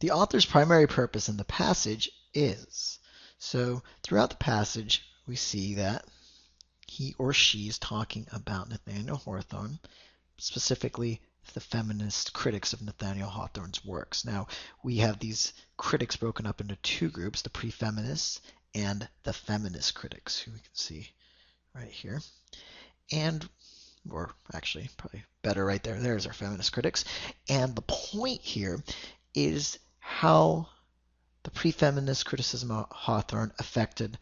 The author's primary purpose in the passage is. So throughout the passage, we see that he or she is talking about Nathaniel Hawthorne, specifically the feminist critics of Nathaniel Hawthorne's works. Now, we have these critics broken up into two groups, the pre-feminists and the feminist critics, who we can see right here. And, or actually, probably better right there, there's our feminist critics. And the point here is how the pre-feminist criticism of Hawthorne affected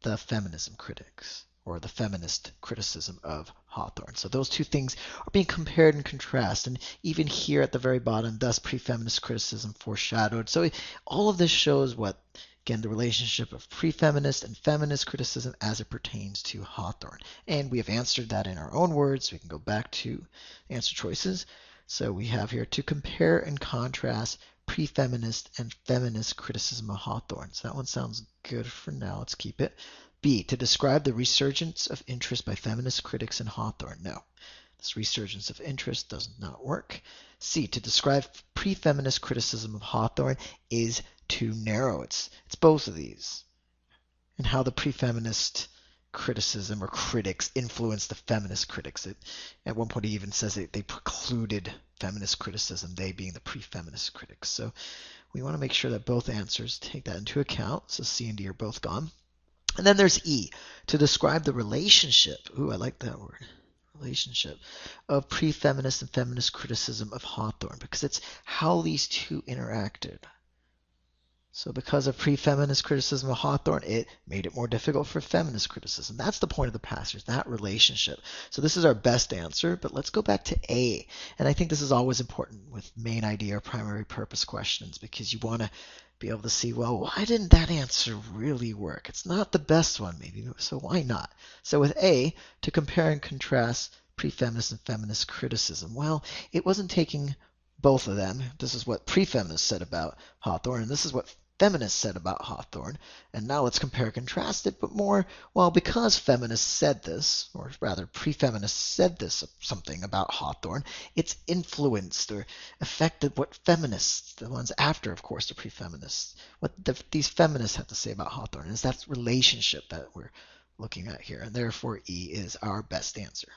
the feminism critics, or the feminist criticism of Hawthorne. So those two things are being compared and contrasted, and even here at the very bottom, thus pre-feminist criticism foreshadowed. So all of this shows what, again, the relationship of pre-feminist and feminist criticism as it pertains to Hawthorne. And we have answered that in our own words. We can go back to answer choices. So we have here to compare and contrast pre-feminist and feminist criticism of Hawthorne. So that one sounds good for now. Let's keep it. B, to describe the resurgence of interest by feminist critics in Hawthorne. No, this resurgence of interest does not work. C, to describe pre-feminist criticism of Hawthorne is too narrow. It's both of these. And how the pre-feminist criticism or critics influenced the feminist critics. At one point he even says they precluded feminist criticism, they being the pre-feminist critics. So we want to make sure that both answers take that into account. So C and D are both gone. And then there's E, to describe the relationship, ooh, I like that word, relationship, of pre-feminist and feminist criticism of Hawthorne, because it's how these two interacted. So because of pre-feminist criticism of Hawthorne, it made it more difficult for feminist criticism. That's the point of the passage, that relationship. So this is our best answer, but let's go back to A. And I think this is always important with main idea or primary purpose questions, because you want to be able to see, well, why didn't that answer really work? It's not the best one, maybe, so why not? So with A, to compare and contrast pre-feminist and feminist criticism, well, it wasn't taking both of them. This is what pre-feminists said about Hawthorne, and this is what feminists said about Hawthorne. And now let's compare and contrast it, but more, well, because feminists said this, or rather pre-feminists said this something about Hawthorne, it's influenced or affected what feminists, the ones after, of course, the pre-feminists, what these feminists have to say about Hawthorne. Is that relationship that we're looking at here, and therefore E is our best answer.